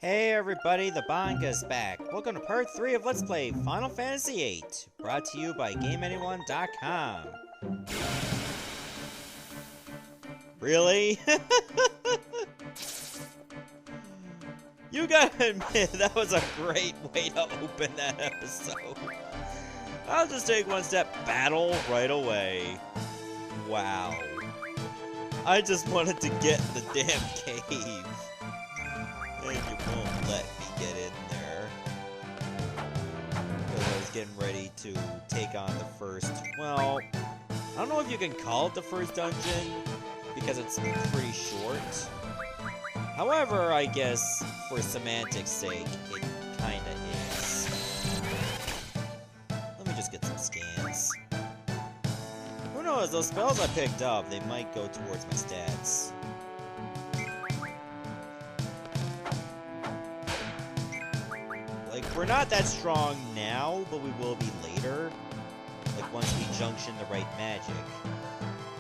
Hey everybody, the Banga's back. Welcome to part 3 of Let's Play Final Fantasy VIII, brought to you by GameAnyone.com. Really? You gotta admit, that was a great way to open that episode. I'll just take one step, battle right away. Wow. I just wanted to get in the damn cave. And you won't let me get in there. Because I was getting ready to take on the first, well, I don't know if you can call it the first dungeon, because it's pretty short. However, I guess, for semantics' sake, it kinda is. Let me just get some scans. Who knows, those spells I picked up, they might go towards my stats. Like, we're not that strong now, but we will be later. Like, once we junction the right magic.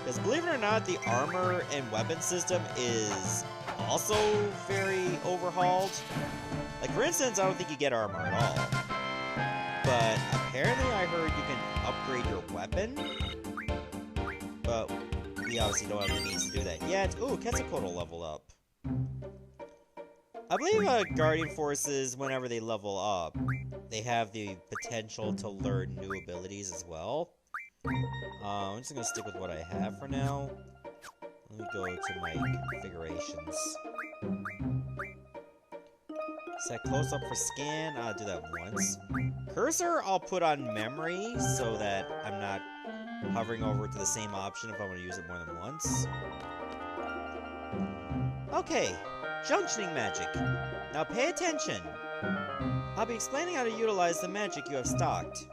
Because believe it or not, the armor and weapon system is also very overhauled. Like, for instance, I don't think you get armor at all. But apparently I heard you can upgrade your weapon. But we obviously don't have the means to do that yet. Ooh, Quetzalcoatl leveled up. I believe Guardian Forces, whenever they level up, they have the potential to learn new abilities as well. I'm just gonna stick with what I have for now. Let me go to my configurations. Set close up for scan. I'll do that once. Cursor, I'll put on memory so that I'm not hovering over to the same option if I want to use it more than once. Okay, junctioning magic. Now pay attention. I'll be explaining how to utilize the magic you have stocked.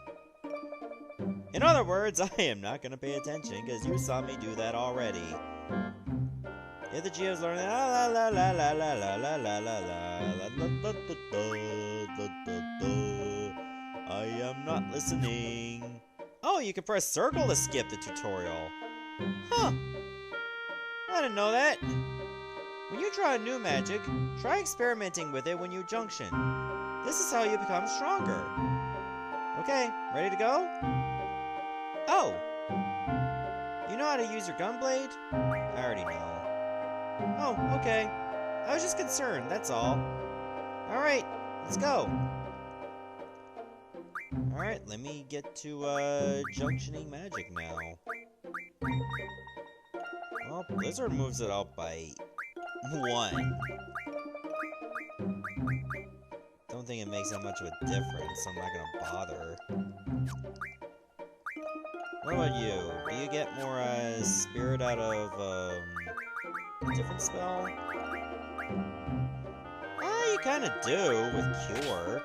In other words, I am not going to pay attention because you saw me do that already. If the Geo's learning la la la la la la la la la la. I am not listening. Oh, you can press circle to skip the tutorial. Huh. I didn't know that. When you try a new magic, try experimenting with it when you junction. This is how you become stronger. Okay, ready to go? Oh! You know how to use your gunblade? I already know. Oh, okay. I was just concerned, that's all. Alright, let's go. Alright, let me get to, junctioning magic now. Well, Blizzard moves it up by 1. Don't think it makes that much of a difference, so I'm not gonna bother. What about you? Do you get more, spirit out of, a different spell? You kinda do, with Cure.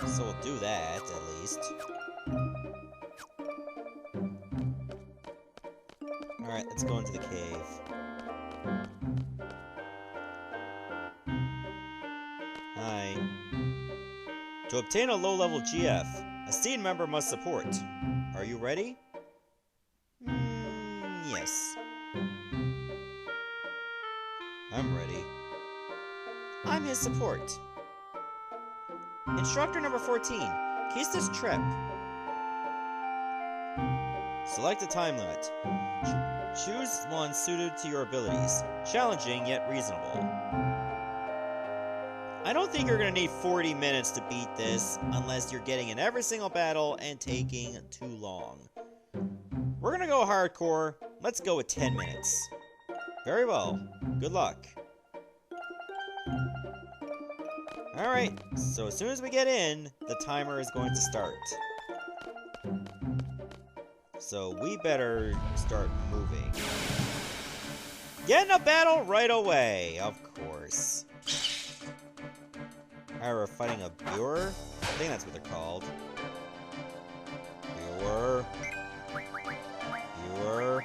So we'll do that, at least. Alright, let's go into the cave. Hi. To obtain a low-level GF, a Steam member must support. Are you ready? Yes. I'm ready. I'm his support. Instructor number 14. Keys this trip. Select a time limit. Choose one suited to your abilities. Challenging yet reasonable. I don't think you're gonna need 40 minutes to beat this unless you're getting in every single battle and taking too long. We're gonna go hardcore. Let's go with 10 minutes. Very well. Good luck. Alright, so as soon as we get in, the timer is going to start. So we better start moving. Get in a battle right away, of course. Alright, we're fighting a Viewer? I think that's what they're called. Viewer. Viewer.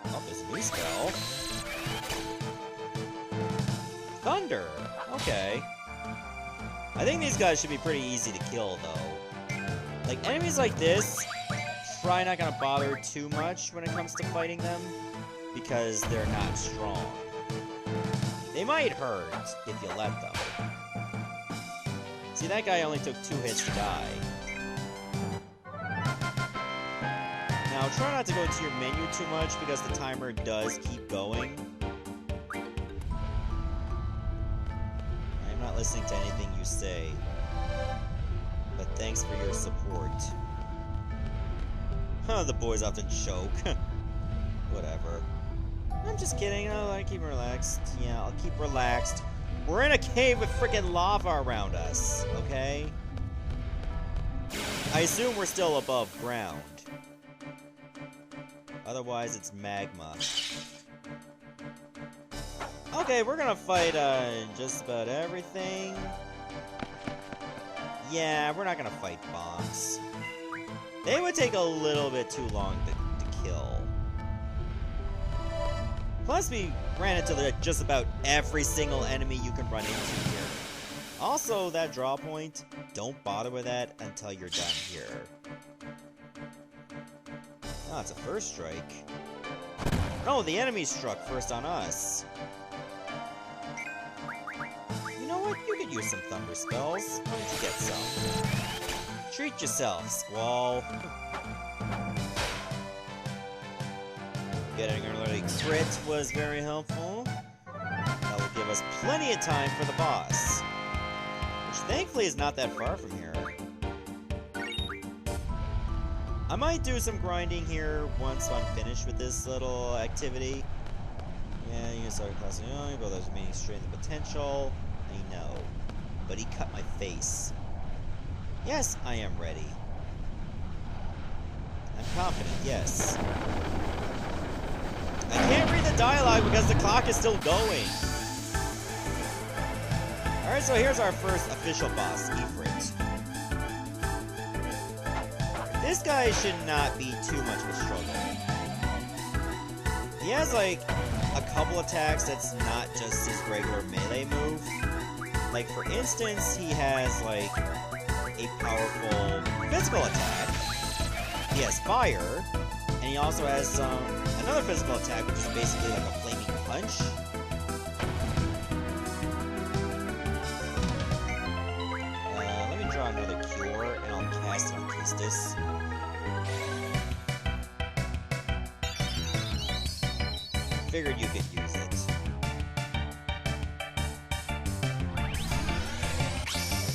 Oh, there's a new spell. Thunder. Okay. I think these guys should be pretty easy to kill, though. Like, enemies like this, try not gonna bother too much when it comes to fighting them, because they're not strong. They might hurt if you let them. See, that guy only took 2 hits to die. Now, try not to go to your menu too much because the timer does keep going. I'm not listening to anything you say. But thanks for your support. Huh, the boys often choke. Whatever. I'm just kidding. I keep relaxed. Yeah, I'll keep relaxed. We're in a cave with freaking lava around us, okay? I assume we're still above ground. Otherwise, it's magma. Okay, we're gonna fight just about everything. Yeah, we're not gonna fight bombs. They would take a little bit too long to kill. Plus, we ran into just about every single enemy you can run into here. Also, that draw point, don't bother with that until you're done here. Oh, it's a first strike. No, the enemy struck first on us. You know what? You could use some thunder spells. Why don't you get some? Treat yourself, Squall. Getting an early crit was very helpful. That will give us plenty of time for the boss. Which thankfully is not that far from here. I might do some grinding here once I'm finished with this little activity. Yeah, you start classing on, but there's meaning strength and potential. I know. But he cut my face. Yes, I am ready. I'm confident, yes. I can't read the dialogue because the clock is still going. Alright, so here's our first official boss, Ifrit. This guy should not be too much of a struggle. He has, like, a couple attacks that's not just his regular melee move. Like, for instance, he has, like, a powerful physical attack. He has fire. And he also has another physical attack, which is basically like a flaming punch. Let me draw another cure, and I'll cast it on Pistis. Figured you could use it.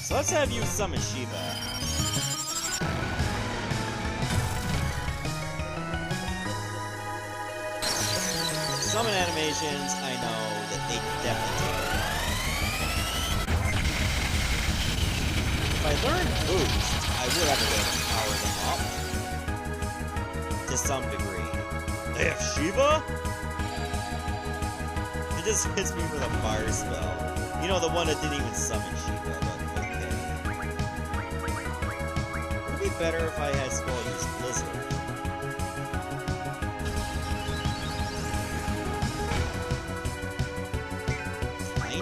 So let's have you summon Shiva. Summon animations, I know that they definitely take a while. If I learned Boost, I would have to power them up. To some degree. They have Shiva? It just hits me with a fire spell. You know, the one that didn't even summon Shiva, but okay. Would it be better if I had Skull use Blizzard?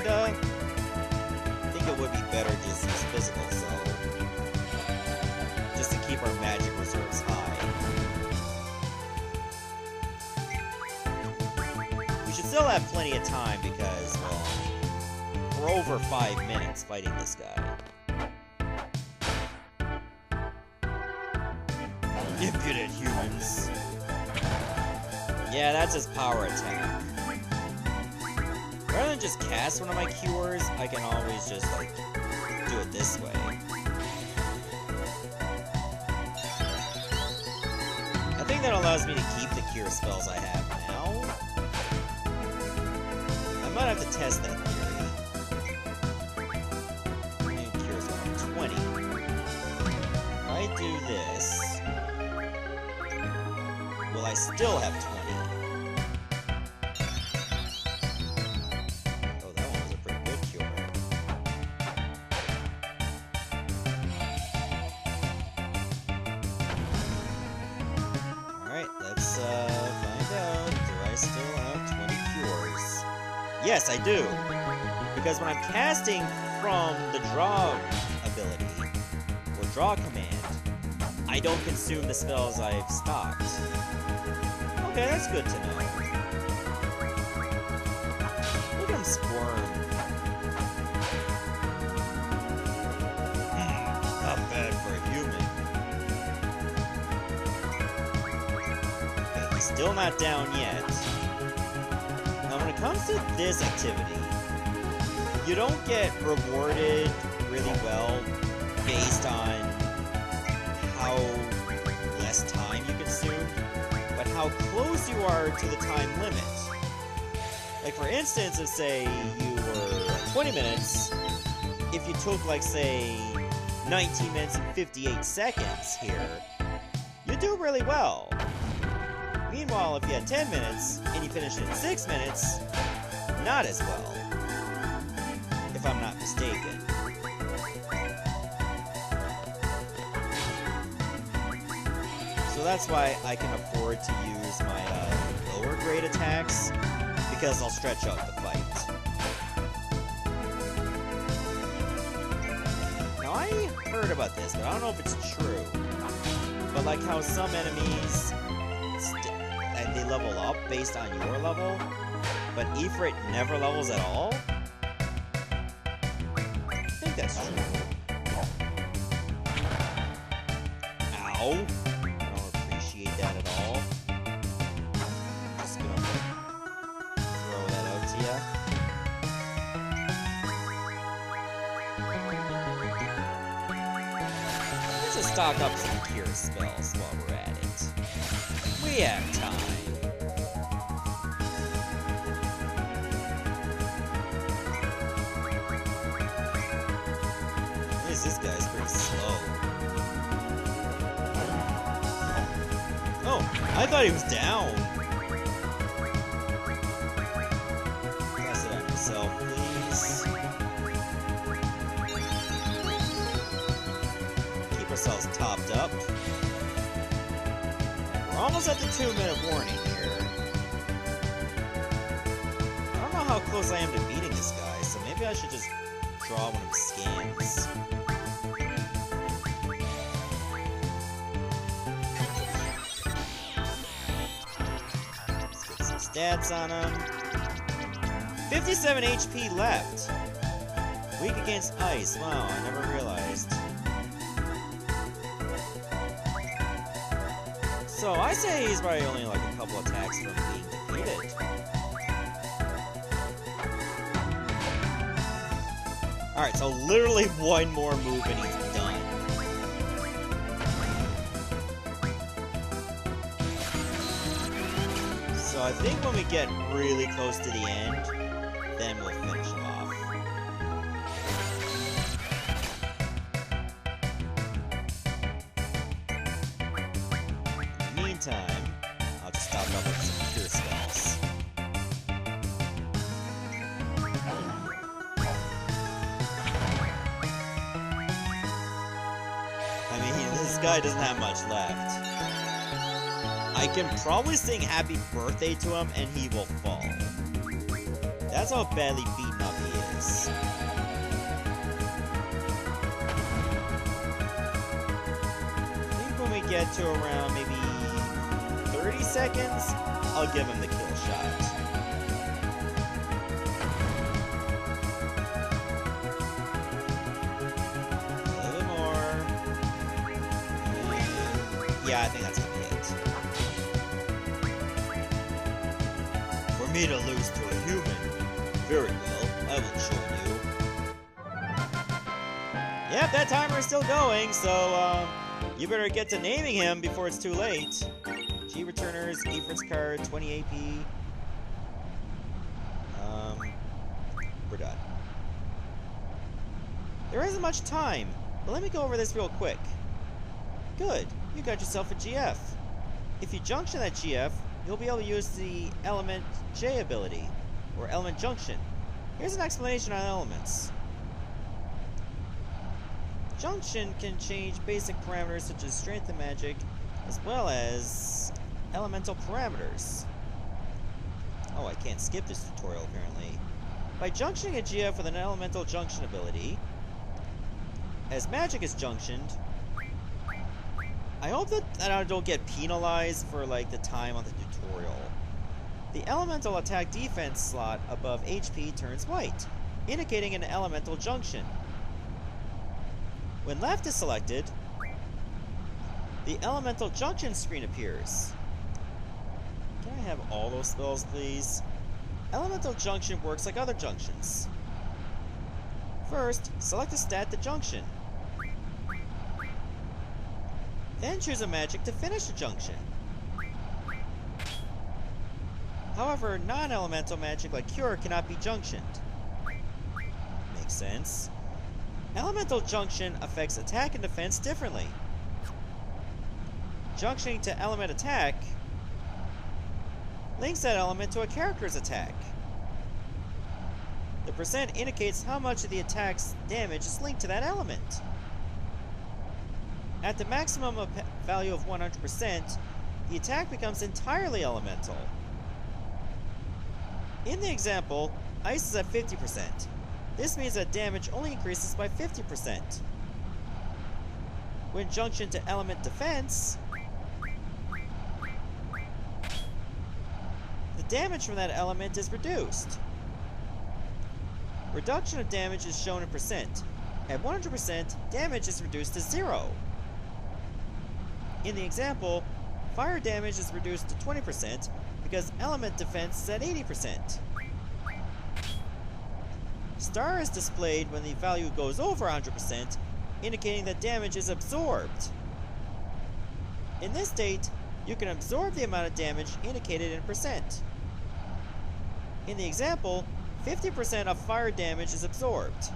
I think it would be better just use physical, so just to keep our magic reserves high. We should still have plenty of time because, well, we're over 5 minutes fighting this guy. Impudent humans. Yeah, that's his power attack. Rather than just cast one of my cures, I can always just, like, do it this way. I think that allows me to keep the cure spells I have now. I might have to test that theory. Cures are 20. If I do this, will I still have 20? Yes, I do. Because when I'm casting from the draw ability, or draw command, I don't consume the spells I've stocked. Okay, that's good to know. Look at them squirm. Not bad for a human. Okay, he's still not down yet. Now when it comes to this activity, you don't get rewarded really well based on how less time you consume, but how close you are to the time limit. Like for instance, if say you were 20 minutes, if you took like say 19 minutes and 58 seconds here, you do really well. Meanwhile, if you had 10 minutes and you finished in 6 minutes, not as well. If I'm not mistaken. So that's why I can afford to use my lower grade attacks, because I'll stretch out the fight. Now I heard about this, but I don't know if it's true. But like how some enemies, and they level up based on your level, but Ifrit never levels at all? I think that's true. Ow! I don't appreciate that at all. Just gonna throw that out to ya. Let's just stock up some cure spells while we're at it. We have time. This guy's pretty slow. Oh, I thought he was down. Pass it on yourself, please. Keep ourselves topped up. We're almost at the 2-minute warning here. I don't know how close I am to beating this guy, so maybe I should just draw one of his scans. Stats on him. 57 HP left. Weak against ice. Wow, I never realized. So I say he's probably only like a couple attacks from being defeated. Alright, so literally one more move and he's done. So I think when we get really close to the end, then we'll finish him off. In the meantime, I'll just stock up with some cure spells. I mean, this guy doesn't have much left. I can probably sing happy birthday to him and he will fall. That's how badly beaten up he is. I think when we get to around maybe 30 seconds, I'll give him the kill shot. A little bit more. And yeah, I think that's gonna be it. For me to lose to a human, very well, I will show you. Yep, that timer is still going, so you better get to naming him before it's too late. G returners, Ifrit's card, 20 AP. We're done. There isn't much time, but let me go over this real quick. Good, you got yourself a GF. If you junction that GF, you'll be able to use the element J ability, or element junction. Here's an explanation on elements. Junction can change basic parameters such as strength and magic, as well as elemental parameters. Oh, I can't skip this tutorial apparently. By junctioning a GF with an elemental junction ability, as magic is junctioned, I hope that I don't get penalized for like the time on the tutorial. The elemental attack defense slot above HP turns white, indicating an elemental junction. When left is selected, the elemental junction screen appears. Can I have all those spells, please? Elemental junction works like other junctions. First, select a stat to junction. Then choose a magic to finish the junction. However, non-elemental magic like Cure cannot be junctioned. Makes sense. Elemental junction affects attack and defense differently. Junctioning to element attack links that element to a character's attack. The percent indicates how much of the attack's damage is linked to that element. At the maximum value of 100%, the attack becomes entirely elemental. In the example, ice is at 50%. This means that damage only increases by 50%. When junctioned to element defense, the damage from that element is reduced. Reduction of damage is shown in percent. At 100%, damage is reduced to 0. In the example, fire damage is reduced to 20% because element defense is at 80%. Star is displayed when the value goes over 100%, indicating that damage is absorbed. In this state, you can absorb the amount of damage indicated in percent. In the example, 50% of fire damage is absorbed.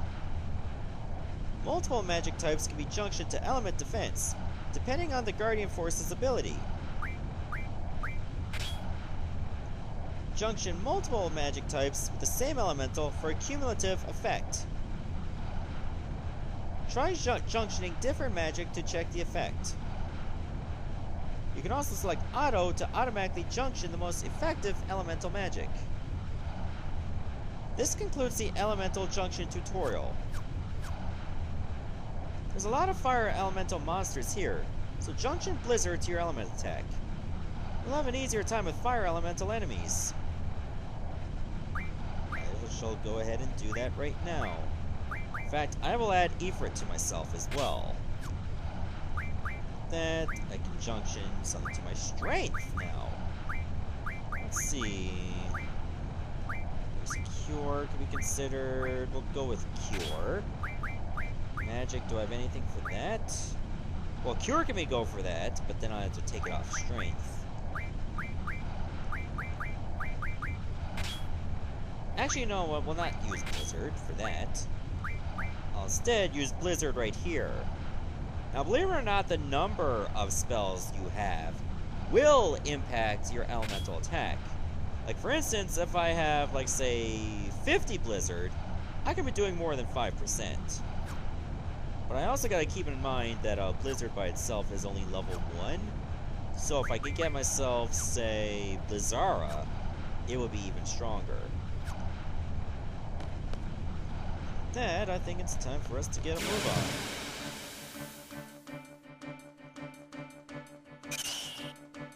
Multiple magic types can be junctioned to element defense, depending on the Guardian Force's ability. Junction multiple magic types with the same elemental for a cumulative effect. Try junctioning different magic to check the effect. You can also select Auto to automatically junction the most effective elemental magic. This concludes the elemental junction tutorial. There's a lot of fire elemental monsters here, so junction Blizzard to your element attack. You'll have an easier time with fire elemental enemies. I shall go ahead and do that right now. In fact, I will add Ifrit to myself as well. With that, I can junction something to my strength now. Let's see. There's Cure can be considered. We'll go with Cure. Magic, do I have anything for that? Well, Cure can go for that, but then I have to take it off strength. Actually, no, we'll not use Blizzard for that. I'll instead use Blizzard right here. Now, believe it or not, the number of spells you have will impact your elemental attack. Like, for instance, if I have, like, say, 50 Blizzard, I can be doing more than 5%. But I also gotta keep in mind that Blizzard by itself is only level 1. So if I could get myself, say, Blizzara, it would be even stronger. With that, I think it's time for us to get a move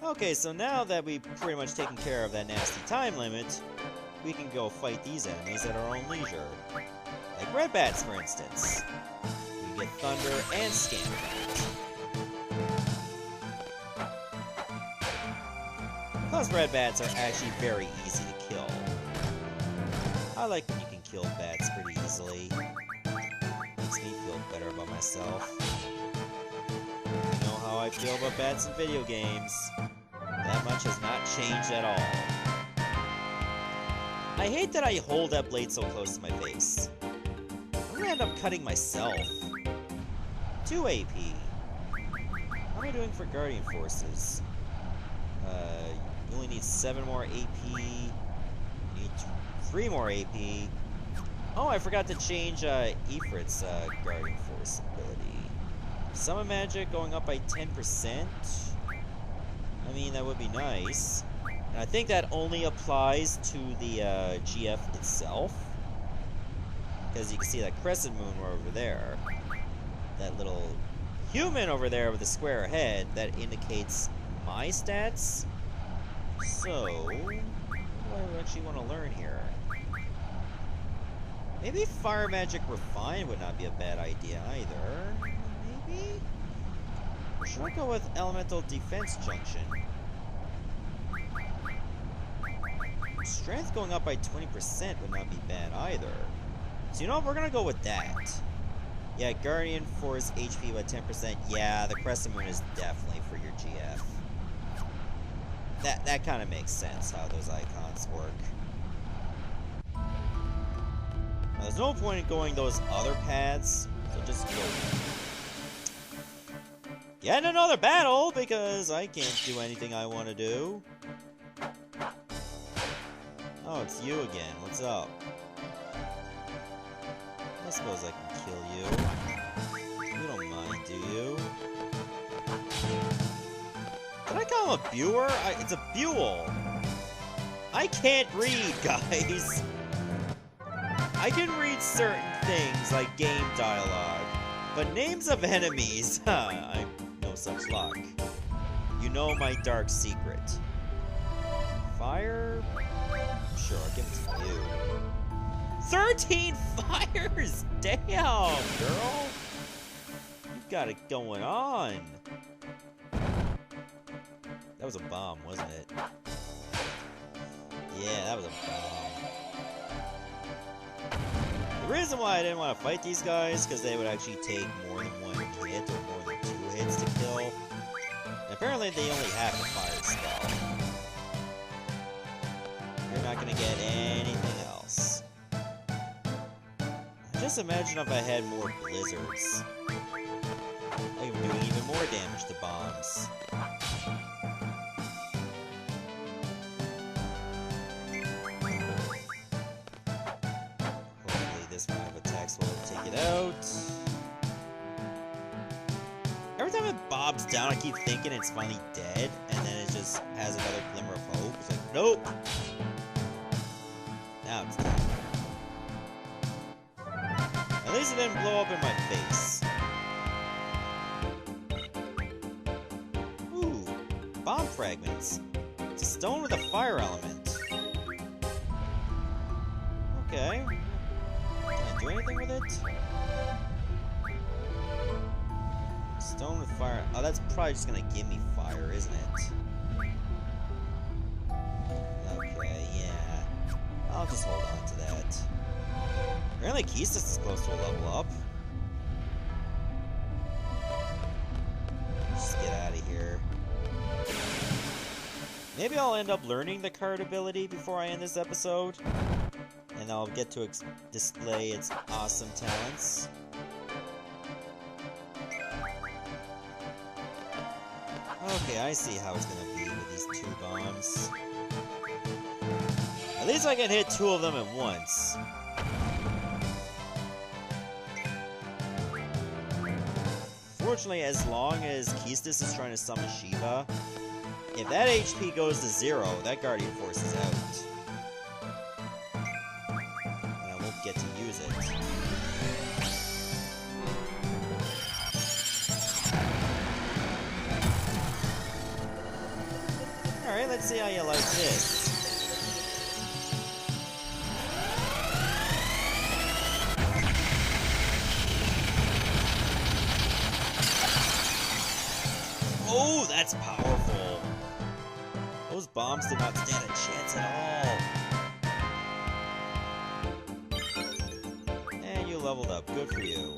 on. Okay, so now that we've pretty much taken care of that nasty time limit, we can go fight these enemies at our own leisure. Like red bats, for instance. We get thunder and scam. Plus, red bats are actually very easy to kill. I like when you can kill bats pretty easily. Makes me feel better about myself. You know how I feel about bats in video games. That much has not changed at all. I hate that I hold that blade so close to my face. I'm gonna end up cutting myself. 2 AP. How am I doing for Guardian Forces? You only need 7 more AP. You need 3 more AP. Oh, I forgot to change Ifrit's Guardian Force ability. Summon Magic going up by 10%. I mean, that would be nice. And I think that only applies to the GF itself. Because you can see that crescent moon over there. That little human over there with a square head, that indicates my stats. So, do I actually want to learn here? Maybe fire magic refined would not be a bad idea either. Maybe? Or should I go with elemental defense junction? Strength going up by 20% would not be bad either. So you know what? We're gonna go with that. Yeah, Guardian Force HP by 10%. Yeah, the Crescent Moon is definitely for your GF. That kind of makes sense how those icons work. Now, there's no point in going those other paths, so just go. Get another battle because I can't do anything I want to do. Oh, it's you again. What's up? I suppose I can kill you. You don't mind, do you? Did I call him a Buer? It's a Buell. I can't read, guys. I can read certain things like game dialogue, but names of enemies, I no such luck. You know my dark secret. Fire? Sure, I'll give it to you. 13 fires! Damn, girl! You've got it going on. That was a bomb, wasn't it? Yeah, that was a bomb. The reason why I didn't want to fight these guys, because they would actually take more than one hit or more than 2 hits to kill. And apparently they only have a fire spell. You're not gonna get anything else. Just imagine if I had more blizzards. I could be doing even more damage to bombs. Hopefully this round of attacks will take it out. Every time it bobs down, I keep thinking it's finally dead, and then it just has another glimmer of hope. It's like, nope! Now it's dead. At least it didn't blow up in my face. Ooh, bomb fragments. It's a stone with a fire element. Okay. Can I do anything with it? Stone with fire. Oh, that's probably just gonna give me fire, isn't it? Okay, yeah. I'll just hold on to that. Apparently Keistis is close to a level up. Just get out of here. Maybe I'll end up learning the card ability before I end this episode. And I'll get to display its awesome talents. Okay, I see how it's gonna be with these 2 bombs. At least I can hit 2 of them at once. Fortunately, as long as Keistis is trying to summon Shiva, if that HP goes to 0, that Guardian Force is out. And I won't get to use it. Alright, let's see how you like this. Oh, that's powerful. Those bombs did not stand a chance at all. And you leveled up. Good for you.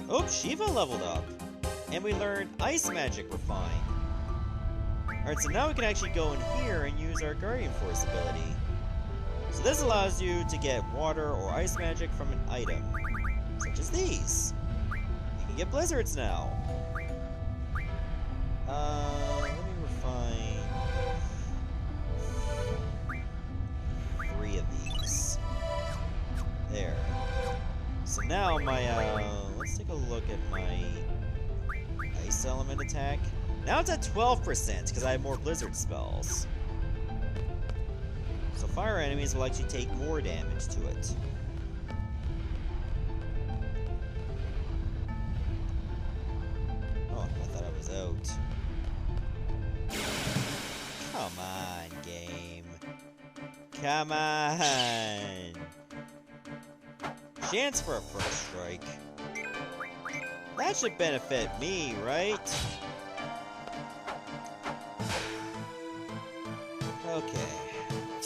Oh, Shiva leveled up. And we learned Ice Magic Refined. Alright, so now we can actually go in here and use our Guardian Force ability. So this allows you to get water or ice magic from an item, such as these. You can get blizzards now. Let me refine 3 of these. There. So now my, let's take a look at my ice element attack. Now it's at 12% because I have more blizzard spells. So fire enemies will actually take more damage to it. Oh, I thought I was out. Come on, game. Come on! Chance for a first strike. That should benefit me, right? Okay.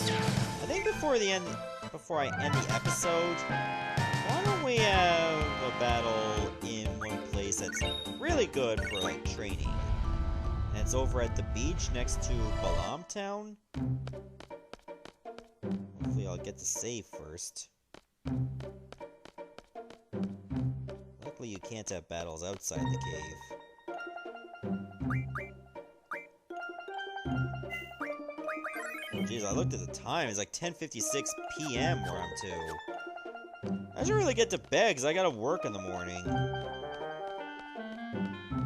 I think before I end the episode, why don't we have a battle in one place that's really good for, like, training? And it's over at the beach next to Balam Town. Hopefully I'll get to save first. Luckily you can't have battles outside the cave. Jeez, I looked at the time. It's like 10:56 p.m. where I'm to. I should really get to bed because I gotta work in the morning.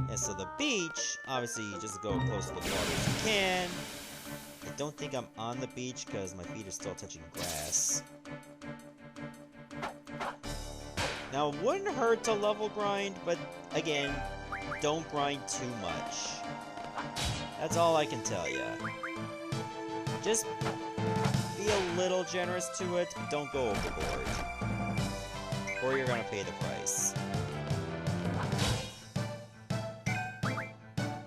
Yeah, so the beach, obviously you just go close to the water as you can. I don't think I'm on the beach because my feet are still touching grass. Now, it wouldn't hurt to level grind, but again, don't grind too much. That's all I can tell you. Just be a little generous to it, but don't go overboard. Or you're gonna pay the price.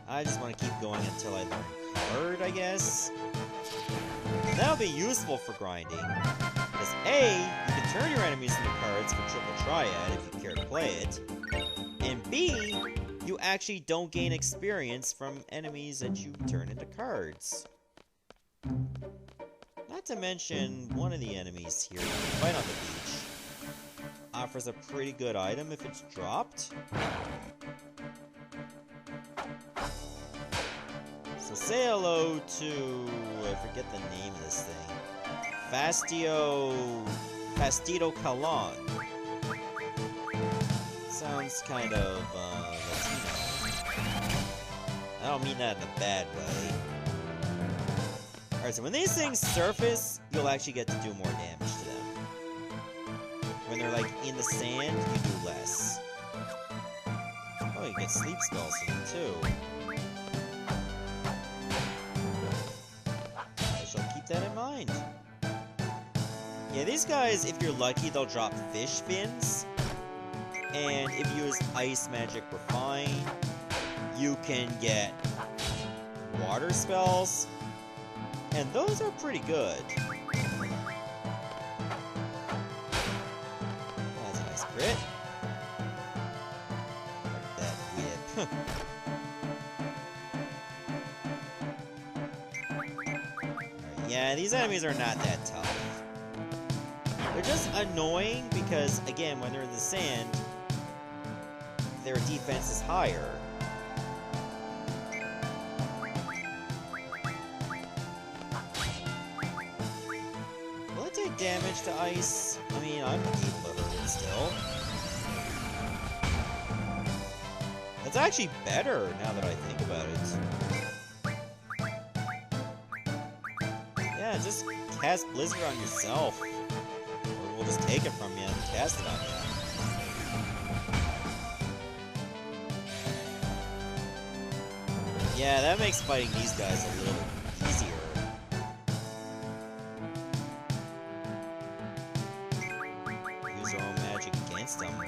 I just want to keep going until I learn card, I guess. That'll be useful for grinding. Because A, you can turn your enemies into cards for Triple Triad if you care to play it. And B, you actually don't gain experience from enemies that you turn into cards. Not to mention, one of the enemies here, right on the beach, offers a pretty good item if it's dropped. So say hello to, I forget the name of this thing, Fastidio Calon. Sounds kind of, Latino. I don't mean that in a bad way. Alright, so when these things surface, you'll actually get to do more damage to them. When they're, like, in the sand, you do less. Oh, you get sleep spells from them, too. I shall keep that in mind. Yeah, these guys, if you're lucky, they'll drop fish fins. And if you use Ice Magic Refine, you can get water spells. And those are pretty good. That's a nice crit. Like that whip. Right, yeah, these enemies are not that tough. They're just annoying because, again, when they're in the sand, their defense is higher. Damage to ice. I mean, I'm able to hurt it still. That's actually better now that I think about it. Yeah, just cast Blizzard on yourself. Or we'll just take it from you and cast it on you. Yeah, that makes fighting these guys a little easier. Them. I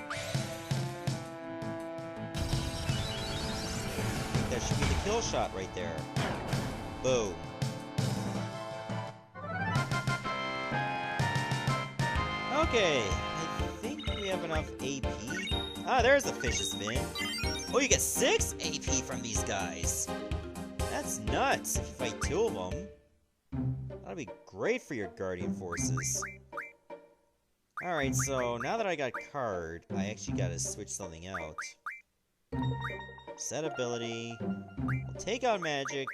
think that should be the kill shot right there. Boom. Okay, I think we have enough AP. Ah, there's the fish's fin. Oh, you get 6 AP from these guys. That's nuts if you fight 2 of them. That'll be great for your Guardian Forces. Alright, so now that I got card, I actually gotta switch something out. Set ability. We'll take out magic,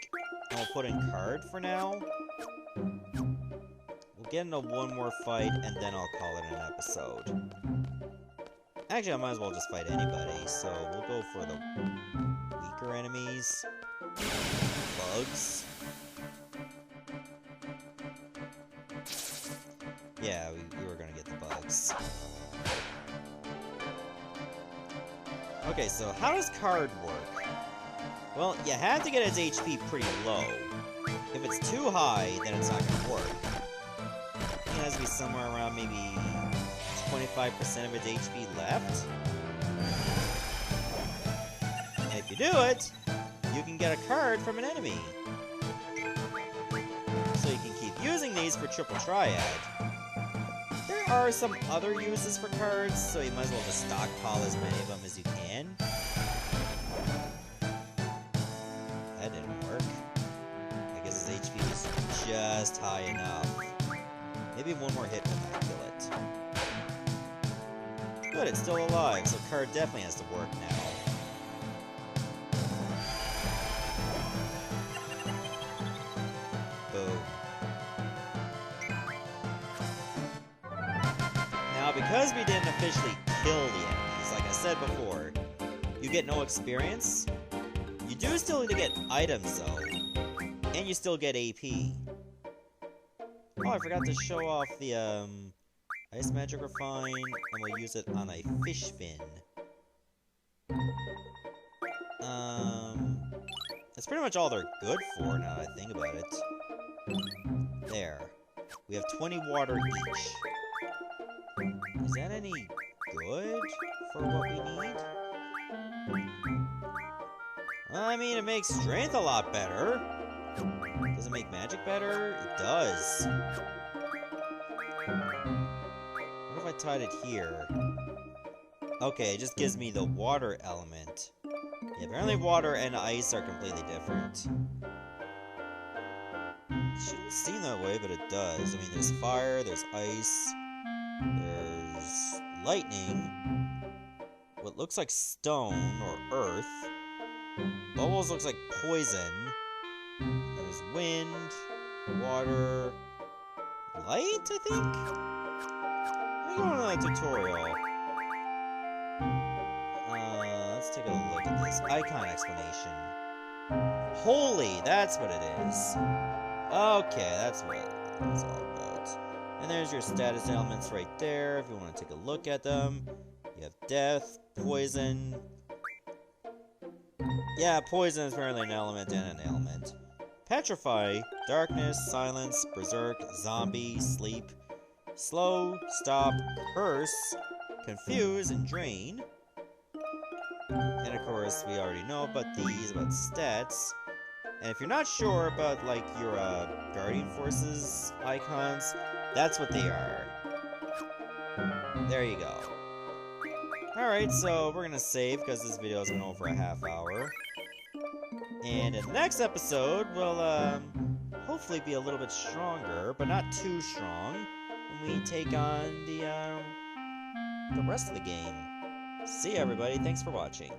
and we'll put in card for now. We'll get into one more fight, and then I'll call it an episode. Actually, I might as well just fight anybody, so we'll go for the weaker enemies. Bugs. Yeah, we were gonna get the bugs. Okay, so how does card work? Well, you have to get its HP pretty low. If it's too high, then it's not gonna work. to be somewhere around maybe 25% of its HP left. And if you do it, you can get a card from an enemy. So you can keep using these for Triple Triad. There are some other uses for cards, so you might as well just stockpile as many of them as you can. That didn't work. I guess his HP was just high enough. Maybe one more hit will not kill it. Good, it's still alive, so card definitely has to work now. Boom. Now, because we didn't officially kill the enemies, like I said before, you get no experience. You do still need to get items, though. And you still get AP. Oh, I forgot to show off the, Ice Magic Refine, and we'll use it on a fish fin. That's pretty much all they're good for, now that I think about it. There. We have 20 water each. Is that any good for what we need? Well, I mean, it makes strength a lot better. Does it make magic better? It does. What if I tied it here? Okay, it just gives me the water element. Yeah, apparently water and ice are completely different. It shouldn't seem that way, but it does. I mean, there's fire, there's ice, there's lightning, what looks like stone or earth. Bubbles looks like poison. There's wind, water, light, I think? Let me go on a tutorial. Let's take a look at this. Icon explanation. Holy, that's what it is. Okay, that's what it's all about. And there's your status elements right there, if you want to take a look at them. You have death, poison. Yeah, poison is apparently an element and an ailment. Petrify, darkness, silence, berserk, zombie, sleep, slow, stop, curse, confuse, and drain. And of course, we already know about these, about stats. And if you're not sure about, like, your Guardian Forces icons, that's what they are. There you go. Alright, so we're gonna save, because this video has been over a half hour. And in the next episode, we'll, hopefully be a little bit stronger, but not too strong, when we take on the rest of the game. See ya, everybody. Thanks for watching.